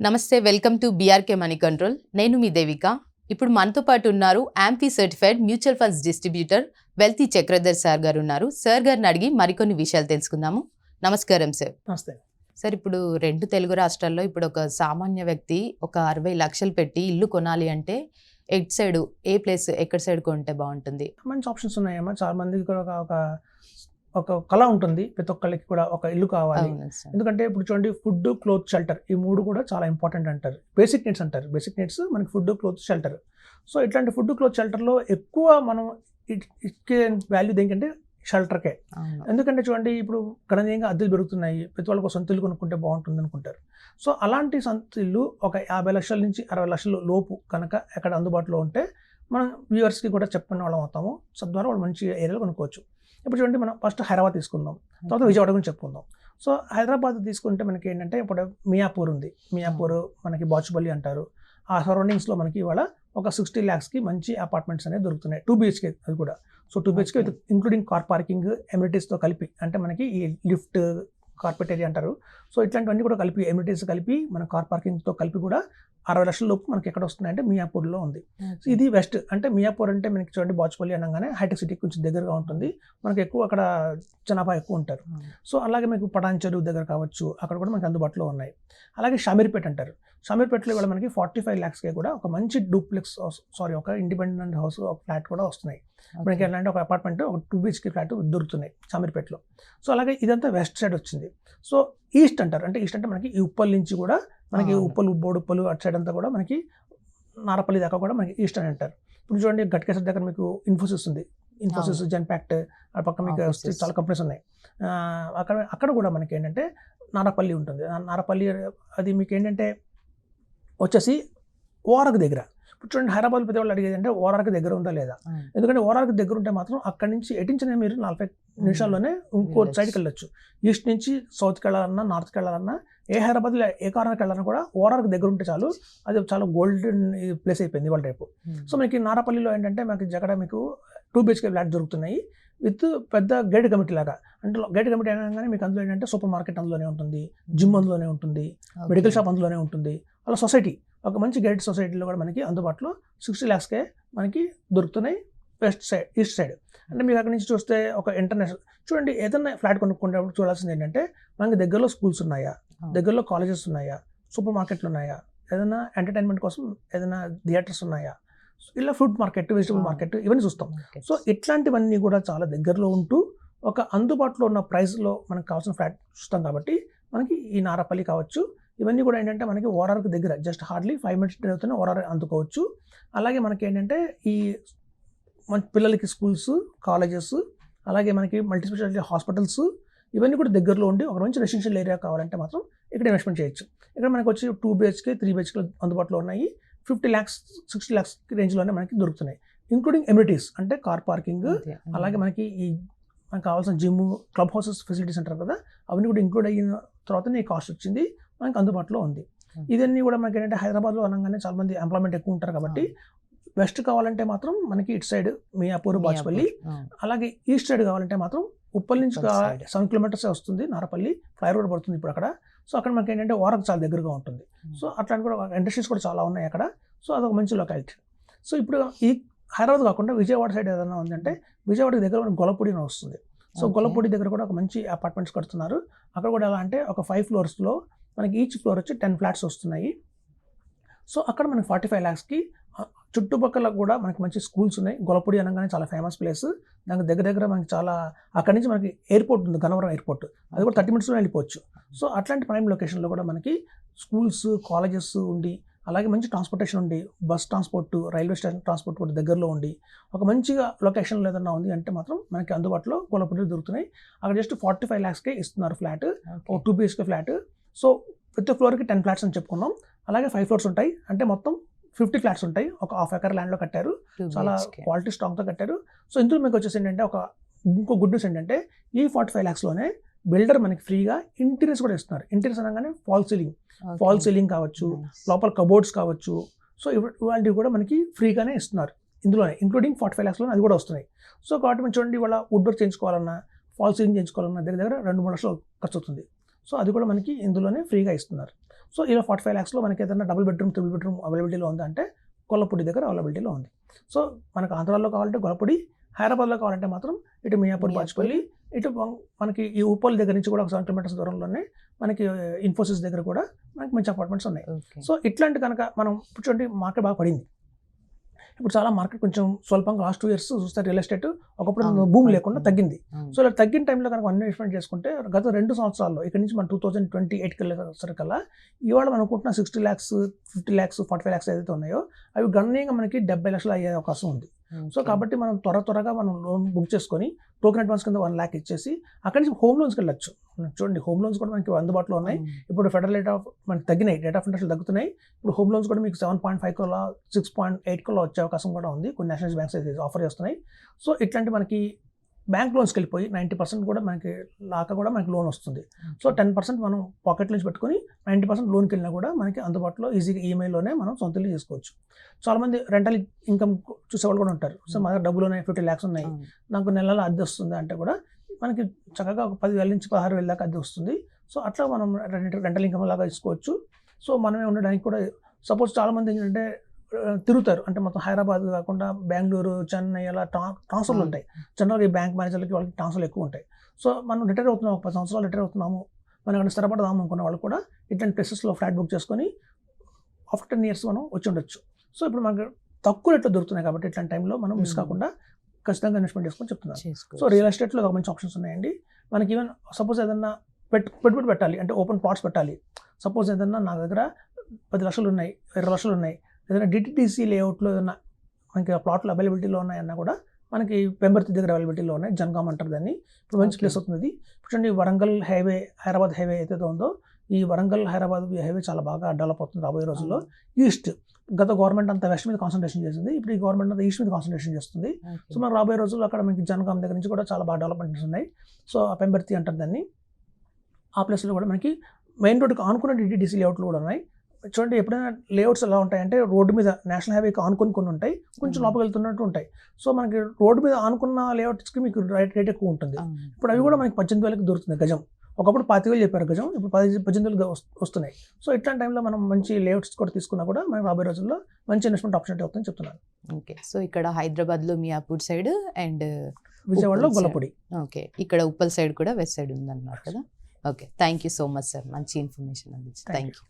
నమస్తే, welcome to BRK money control. నేను మీ దేవిక. ఇప్పుడు మనతో పాటు ఉన్నారు amphi certified mutual funds distributor wealthy Chakradhar sir గారు ఉన్నారు. సార్ గారిని అడిగి మరికొన్ని విషయాలు తెలుసుకుందాము. నమస్కారం సార్. నమస్తే సార్, ఇప్పుడు 2 తెలుగు రాష్ట్రాల్లో ఇప్పుడు ఒక సామాన్య వ్యక్తి ఒక 60 లక్షలు పెట్టి ఇల్లు కొనాలి అంటే ఎట్ సైడ్ ఏ ప్లేస్ ఎక్కడ సైడ్ కొంటే బాగుంటుంది? మంచి ఆప్షన్స్ ఉన్నాయమ్మా. చాలా మందికి కూడా ఒక కళ ఉంటుంది, ప్రతి ఒక్కళ్ళకి కూడా ఒక ఇల్లు కావాలి. ఎందుకంటే ఇప్పుడు చూడండి, ఫుడ్, క్లోత్, షెల్టర్, ఈ 3 కూడా చాలా ఇంపార్టెంట్ అంటారు. బేసిక్ నీడ్స్ అంటారు. బేసిక్ నీడ్స్ మనకి ఫుడ్, క్లోత్, షెల్టర్. సో ఇట్లాంటి ఫుడ్, క్లోత్, షెల్టర్లో ఎక్కువ మనం ఇచ్చే వాల్యూ దేనికంటే షెల్టర్కే. ఎందుకంటే చూడండి, ఇప్పుడు గణనీయంగా అద్దెలు పెరుగుతున్నాయి, ప్రతి వాళ్ళకి సొంత ఇల్లు కొనుక్కుంటే బాగుంటుంది అనుకుంటారు. సో అలాంటి సొంత ఇల్లు ఒక 50 లక్షల నుంచి 60 లక్షల లోపు కనుక ఎక్కడ అందుబాటులో ఉంటే మనం వ్యూవర్స్కి కూడా చెప్పిన వాళ్ళం అవుతాము. తద్వారా వాళ్ళు మంచి ఏరియాలో కొనుక్కోవచ్చు. ఇప్పుడు చూడండి, మనం ఫస్ట్ హైదరాబాద్ తీసుకుందాం, తర్వాత విజయవాడ గురించి చెప్పుకుందాం. సో హైదరాబాద్ తీసుకుంటే మనకి ఏంటంటే, ఇప్పుడు మియాపూర్ ఉంది. మియాపూర్ మనకి బాచుపల్లి అంటారు. ఆ సరౌండింగ్స్లో మనకి ఇవాళ ఒక 60 lakhsకి మంచి అపార్ట్మెంట్స్ అనేవి దొరుకుతున్నాయి. 2 BHK అది కూడా. So 2 BHK with including car parking, ఎమ్యూనిటీస్తో కలిపి, అంటే మనకి ఈ లిఫ్ట్, కార్పెట్ ఏరియా అంటారు. సో ఇట్లాంటివన్నీ కూడా కలిపి, ఎమ్యూనిటీస్ కలిపి, మన కార్ పార్కింగ్తో కలిపి కూడా 60 లక్షల లోపు మనకి ఎక్కడ వస్తున్నాయంటే మియాపూర్లో ఉంది. సో ఇది వెస్ట్. అంటే మియాపూర్ అంటే మనకి చూడండి, బాచుపల్లి అనగానే హైటెక్ సిటీకి కొంచెం దగ్గరగా ఉంటుంది. మనకి ఎక్కువ అక్కడ జనాభా ఎక్కువ ఉంటారు. సో అలాగే మీకు పటాన్చెరు దగ్గర కావచ్చు, అక్కడ కూడా మనకి అందుబాటులో ఉన్నాయి. అలాగే షామీర్పేట అంటారు. షామీర్పేటలో కూడా మనకి 45 lakhsకే కూడా ఒక మంచి డూప్లెక్స్, ఒక ఇండిపెండెంట్ హౌస్, ఒక ఫ్లాట్ కూడా వస్తున్నాయి. మనకి ఎలాంటి ఒక అపార్ట్మెంట్, ఒక 2 BHK ఫ్లాట్ దొరుకుతున్నాయి షామీర్పేటలో. సో అలాగే ఇదంతా వెస్ట్ సైడ్ వచ్చింది. సో ఈస్ట్ అంటారు. అంటే ఈస్ట్ అంటే మనకి ఈ ఉప్పల్ నుంచి కూడా మనకి ఉప్పలు, బోడుప్పలు అటు సైడ్ అంతా కూడా మనకి నారపల్లి దాకా కూడా మనకి ఈస్ట్ అని అంటారు. ఇప్పుడు చూడండి, గట్కేసర్ దగ్గర మీకు ఇన్ఫోసిస్ ఉంది. ఇన్ఫోసిస్, జెన్పాక్ట్, ఆ పక్క మీకు చాలా కంపెనీస్ ఉన్నాయి. అక్కడ కూడా మనకి ఏంటంటే నారపల్లి ఉంటుంది. నారపల్లి అది మీకు ఏంటంటే వచ్చేసి ఓఆర్ఆర్కి దగ్గర. ఇప్పుడు చూడండి, హైదరాబాద్ పెద్ద వాళ్ళు అడిగేది అంటే ఓఆర్ఆర్కి దగ్గర ఉందా లేదా. ఎందుకంటే ఓఆర్ఆర్కి దగ్గర ఉంటే మాత్రం అక్కడి నుంచి ఎటించిన మీరు 40 నిమిషాల్లోనే ఇంకో సైడ్కి వెళ్ళొచ్చు. ఈస్ట్ నుంచి సౌత్కి వెళ్ళాలన్నా, నార్త్కి వెళ్ళాలన్నా, ఏ హైదరాబాద్లో ఏ కార్నర్కి వెళ్ళాలన్నా కూడా ఓఆర్ఆర్కి దగ్గర ఉంటే చాలు. అది చాలా గోల్డెన్ ప్లేస్ అయిపోయింది వాళ్ళ రేపు. సో మనకి నారపల్లిలో ఏంటంటే మనకి జగడ మీకు 2 BHK ఫ్లాట్ దొరుకుతున్నాయి విత్ పెద్ద గేట్ కమిటీ లాగా. అంటే గేట్ కమిటీ అనగానే మీకు అందులో ఏంటంటే సూపర్ మార్కెట్ అందులోనే ఉంటుంది, జిమ్ అందులోనే ఉంటుంది, మెడికల్ షాప్ అందులోనే ఉంటుంది. అలా సొసైటీ, ఒక మంచి గేట్ సొసైటీలో కూడా మనకి అందుబాటులో 60 lakhsకే మనకి దొరుకుతున్నాయి వెస్ట్ సైడ్, ఈస్ట్ సైడ్. అంటే మీకు అక్కడి నుంచి చూస్తే ఒక ఇంటర్నేషనల్ చూడండి, ఏదైనా ఫ్లాట్ కొనుక్కుంటే చూడాల్సింది ఏంటంటే మనకి దగ్గరలో స్కూల్స్ ఉన్నాయా, దగ్గరలో కాలేజెస్ ఉన్నాయా, సూపర్ మార్కెట్లు ఉన్నాయా, ఏదైనా ఎంటర్టైన్మెంట్ కోసం ఏదైనా థియేటర్స్ ఉన్నాయా, ఇలా ఫుడ్ మార్కెట్, వెజిటబుల్ మార్కెట్, ఇవన్నీ చూస్తాం. సో ఇట్లాంటివన్నీ కూడా చాలా దగ్గరలో ఉంటూ ఒక అందుబాటులో ఉన్న ప్రైస్లో మనకు కావాల్సిన ఫ్లాట్ చూస్తాం. కాబట్టి మనకి ఈ నారపల్లి కావచ్చు, ఇవన్నీ కూడా ఏంటంటే మనకి ఓఆర్ఆర్కి దగ్గర, జస్ట్ హార్డ్లీ 5 minutes అవుతున్న ఓఆర్ఆర్ అందుకోవచ్చు. అలాగే మనకి ఏంటంటే ఈ మన పిల్లలకి స్కూల్స్, కాలేజెస్, అలాగే మనకి మల్టీ స్పెషాలిటీ హాస్పిటల్స్, ఇవన్నీ కూడా దగ్గరలో ఉండి ఒక మంచి రెసిడెన్షియల్ ఏరియా కావాలంటే మాత్రం ఇక్కడ ఇన్వెస్ట్మెంట్ చేయొచ్చు. ఇక్కడ మనకి వచ్చి 2 BHK, 3 BHK అందుబాటులో ఉన్నాయి. 50 lakhs, 60 lakhs రేంజ్లోనే మనకి దొరుకుతున్నాయి, ఇంక్లూడింగ్ ఎమ్యూనిటీస్ అంటే కార్ పార్కింగ్, అలాగే మనకి మనకు కావాల్సిన జిమ్, క్లబ్ హౌసెస్ ఫెసిలిటీస్ అంటారు కదా, అవన్నీ కూడా ఇంక్లూడ్ అయిన తర్వాతనే ఈ కాస్ట్ వచ్చింది మనకి అందుబాటులో ఉంది. ఇదన్నీ కూడా మనకి ఏంటంటే హైదరాబాద్లో అనగానే చాలా మంది ఎంప్లాయ్మెంట్ ఎక్కువ ఉంటారు కాబట్టి వెస్ట్ కావాలంటే మాత్రం మనకి ఇటు సైడ్ మియాపూర్, బాచుపల్లి. అలాగే ఈస్ట్ సైడ్ కావాలంటే మాత్రం ఉప్పల్ నుంచి 7 kilometers వస్తుంది నారపల్లి, ఫ్లైఓవర్ పడుతుంది ఇప్పుడు అక్కడ. సో అక్కడ మనకి ఏంటంటే ఓఆర్ఆర్కి చాలా దగ్గరగా ఉంటుంది. సో అట్లాంటి కూడా ఇండస్ట్రీస్ కూడా చాలా ఉన్నాయి అక్కడ. సో అదొక మంచి లొకాలిటీ. సో ఇప్పుడు ఈ హైదరాబాద్ కాకుండా విజయవాడ సైడ్ ఏదైనా ఉందంటే విజయవాడకి దగ్గర మనకి గొల్లపూడి వస్తుంది. సో గొల్లపూడి దగ్గర కూడా ఒక మంచి అపార్ట్మెంట్స్ కడుతున్నారు. అక్కడ కూడా ఎలా అంటే ఒక 5 floors మనకి ఈచ్ ఫ్లోర్ వచ్చి 10 flats వస్తున్నాయి. సో అక్కడ మనకి 45 lakhsకి చుట్టుపక్కల కూడా మనకి మంచి స్కూల్స్ ఉన్నాయి. గొల్లపూడి అనగానే చాలా ఫేమస్ ప్లేస్. దానికి దగ్గర మనకి చాలా, అక్కడి నుంచి మనకి ఎయిర్పోర్ట్ ఉంది, గన్నవరం ఎయిర్పోర్ట్, అది కూడా 30 minutesలో వెళ్ళిపోవచ్చు. సో అట్లాంటి ప్రైమ్ లొకేషన్లో కూడా మనకి స్కూల్స్, కాలేజెస్ ఉండి, అలాగే మంచి ట్రాన్స్పోర్టేషన్ ఉండి, bus transport, railway station transport కూడా దగ్గరలో ఉండి, ఒక మంచిగా లొకేషన్లో ఏదన్నా ఉంది అంటే మాత్రం మనకి అందుబాటులో గొల్లపూడిలో దొరుకుతున్నాయి. అక్కడ జస్ట్ 45 lakhsకే ఇస్తున్నారు ఫ్లాట్, ఒక 2 BHK ఫ్లాట్. సో ప్రతి ఫ్లోర్కి 10 flats అని చెప్పుకున్నాం. అలాగే 5 floors ఉంటాయి, అంటే మొత్తం 50 flats ఉంటాయి. ఒక 1/2 acre ల్యాండ్లో కట్టారు, చాలా క్వాలిటీ స్ట్రాంగ్తో కట్టారు. సో ఇందులో మీకు వచ్చేసి ఏంటంటే ఇంకో గుడ్ న్యూస్ ఏంటంటే ఈ 45 lakhsలోనే బిల్డర్ మనకి ఫ్రీగా ఇంటీరియర్స్ కూడా ఇస్తున్నారు. ఇంటీరియర్స్ అనగానే ఫాల్ సీలింగ్ కావచ్చు, లోపల కబోర్డ్స్ కావచ్చు. సో ఇవాళ కూడా మనకి ఫ్రీగానే ఇస్తున్నారు ఇందులోనే, ఇంక్లూడింగ్ 45 lakhsలోనే అది కూడా వస్తున్నాయి. సో కాబట్టి మనం చూడండి, ఇవాళ వుడ్ వర్క్ చేయించుకోవాలన్నా, ఫాల్ సీలింగ్ చేయించుకోవాలన్నా దగ్గర 2-3 లక్షలు ఖర్చు అవుతుంది. సో అది కూడా మనకి ఇందులోనే ఫ్రీగా ఇస్తున్నారు. సో ఇలా 45 lakhsలో మనకి ఏదైనా డబుల్ బెడ్రూమ్, ట్రిపుల్ బెడ్రూమ్ అవైలబిలిటీలో ఉందంటే గొల్లపూడి దగ్గర అవైలబిలిటీలో ఉంది. సో మనకు ఆంధ్రాలో కావాలంటే గొల్లపూడి, హైదరాబాద్లో కావాలంటే మాత్రం ఇటు మియాపూర్, బాచుపల్లి, ఇటు మనకి ఈ ఉప్పల్ దగ్గర నుంచి కూడా ఒక 7 kilometers దూరంలోనే మనకి ఇన్ఫోసిస్ దగ్గర కూడా మనకి మంచి అపార్ట్మెంట్స్ ఉన్నాయి. సో ఇట్లాంటి కనుక మనం ఇప్పుడు చూడండి మార్కెట్ బాగా పడింది. ఇప్పుడు చాలా మార్కెట్ కొంచెం స్వల్పంగా లాస్ట్ 2 years చూస్తే రియల్ ఎస్టేట్ ఒకప్పుడు భూమి లేకుండా తగ్గింది. సో ఇలా తగ్గిన టైంలో కనుక ఇన్వెస్ట్మెంట్ చేసుకుంటే గత 2 సంవత్సరాల్లో ఇక్కడ నుంచి మనం 2028 కల్లా ఇవాళ మనం అనుకుంటున్న 60 lakhs, 50 lakhs, 45 lakhs ఏదైతే ఉన్నాయో అవి గణనీయంగా మనకి 70 lakhs అయ్యే అవకాశం ఉంది. సో కాబట్టి మనం త్వరగా మనం లోన్ బుక్ చేసుకొని టోకెన్ అడ్వాన్స్ కింద 1 lakh ఇచ్చేసి అక్కడి నుంచి హోమ్ లోన్స్కి వెళ్ళొచ్చు. చూడండి హోమ్ లోన్స్ కూడా మనకి అందుబాటులో ఉన్నాయి. ఇప్పుడు ఫెడరల్ రేట్ ఆఫ్ మనకి తగ్గినాయి, రేట్ ఆఫ్ ఇంట్రెస్ట్ తగ్గుతున్నాయి. ఇప్పుడు హోమ్ లోన్స్ కూడా మీకు 7.5 కల్లా 6.8 కల్లా వచ్చే అవకాశం కూడా ఉంది. కొన్ని నేషనల్ బ్యాంక్స్ అయితే ఆఫర్ చేస్తున్నాయి. సో ఇట్లాంటి మనకి బ్యాంక్ లోన్స్కి వెళ్ళిపోయి 90% కూడా మనకి లాగా కూడా మనకి లోన్ వస్తుంది. సో 10% మనం పాకెట్ నుంచి పెట్టుకొని 90% లోన్కి వెళ్ళినా కూడా మనకి అందుబాటులో ఈజీగా ఈఎంఐలోనే మనం సొంత ఇల్లు చేసుకోవచ్చు. చాలామంది రెంటల్ ఇన్కమ్ చూసేవాళ్ళు కూడా ఉంటారు. సో మా దగ్గర డబ్బులు ఉన్నాయి, 50 lakhs ఉన్నాయి, నాకు నెలలో అద్దె వస్తుంది అంటే కూడా మనకి చక్కగా ఒక 10,000 నుంచి 16,000 దాకా అద్దె వస్తుంది. సో అట్లా మనం రెంటల్ ఇన్కమ్ లాగా తీసుకోవచ్చు. సో మనమే ఉండడానికి కూడా సపోజ్ చాలామంది ఏంటంటే తిరుగుతారు, అంటే మొత్తం హైదరాబాద్ కాకుండా బెంగళూరు, చెన్నై అలా ట్రాన్స్ఫర్లు ఉంటాయి. జనరల్గా ఈ బ్యాంక్ మేనేజర్లకి వాళ్ళకి ట్రాన్స్ఫర్లు ఎక్కువ ఉంటాయి. సో మనం రిటైర్ అవుతున్నాము, ఒక 10 సంవత్సరాలు రిటైర్ అవుతున్నాము, మనం అక్కడ స్థిరపడదాము అనుకున్న వాళ్ళు కూడా ఇట్లాంటి ప్లేసెస్లో ఫ్లాట్ బుక్ చేసుకొని ఆఫ్టర్ 10 years మనం వచ్చి ఉండొచ్చు. సో ఇప్పుడు మనకు తక్కువ రేట్లో దొరుకుతున్నాయి కాబట్టి ఇట్లాంటి టైంలో మనం మిస్ కాకుండా ఖచ్చితంగా ఇన్వెస్ట్మెంట్ చేసుకొని చెప్తున్నాను. సో రియల్ ఎస్టేట్లో ఒక మంచి ఆప్షన్స్ ఉన్నాయండి. మనకి ఈవెన్ సపోజ్ ఏదన్నా పెట్టుబడి పెట్టాలి అంటే ఓపెన్ ప్లాట్స్ పెట్టాలి. సపోజ్ ఏదన్నా నా దగ్గర 10 లక్షలు ఉన్నాయి, 20 లక్షలు ఉన్నాయి, ఏదైనా డిటిడిసి లేఅవుట్లో ఏదైనా మనకి ప్లాట్లు అవైలబిలిటీలో ఉన్నాయన్నా కూడా మనకి పెంబర్తి దగ్గర అవైలబిలిటీలో ఉన్నాయి. జనగాం అంటారు దాన్ని. ఇప్పుడు మంచి ప్లేస్ అవుతుంది. ఇప్పుడు వరంగల్ హైవే, హైదరాబాద్ హైవే ఏదైతే ఉందో ఈ వరంగల్ హైదరాబాద్ హైవే చాలా బాగా డెవలప్ అవుతుంది రాబోయే రోజుల్లో. ఈస్ట్ గత గవర్నమెంట్ అంతా వెస్ట్ మీద కాన్సన్ట్రేషన్ చేసింది, ఇప్పుడు ఈ గవర్నమెంట్ అంతా ఈస్ట్ మీద కాన్సన్ట్రేషన్ చేస్తుంది. సో మనకు రాబోయే రోజుల్లో అక్కడ మనకి జనగాం దగ్గర నుంచి కూడా చాలా బాగా డెవలప్మెంట్స్ ఉన్నాయి. సో ఆ పెంబర్తి అంటారు దాన్ని. ఆ ప్లేస్లో కూడా మనకి మెయిన్ రోడ్కి ఆనుకున్న డిటిడిసి లేఅవుట్లు కూడా ఉన్నాయి. చూడండి ఎప్పుడైనా లేఅవుట్స్ ఎలా ఉంటాయంటే రోడ్డు మీద నేషనల్ హైవేకి ఆనుకొని కొన్ని ఉంటాయి, కొంచెం లోపలికి వెళ్తున్నట్టు ఉంటాయి. సో మనకి రోడ్డు మీద ఆనుకున్న లేఅవుట్స్కి మీకు రేట్ ఎక్కువ ఉంటుంది. ఇప్పుడు అవి కూడా మనకి 18,000కి దొరుకుతుంది గజం. ఒకప్పుడు 25,000 చెప్పారు గజం, ఇప్పుడు 18,000 వస్తున్నాయి. సో ఇట్లాంటి టైంలో మనం మంచి లేఅవుట్స్ కూడా తీసుకున్నా కూడా మనకి రాబోయే రోజుల్లో మంచి ఇన్వెస్ట్మెంట్ ఆపర్చునిటీ అవుతుందని చెప్తున్నాను. ఓకే, సో ఇక్కడ హైదరాబాద్లో మియాపూర్ సైడ్ అండ్ విజయవాడలో గొల్లపూడి. ఓకే, ఇక్కడ ఉప్పల్ సైడ్ కూడా వెస్ట్ సైడ్ ఉందన్నమాట కదా. Okay, thank you so much sir, మంచి ఇన్ఫర్మేషన్ అందించి థ్యాంక్ యూ.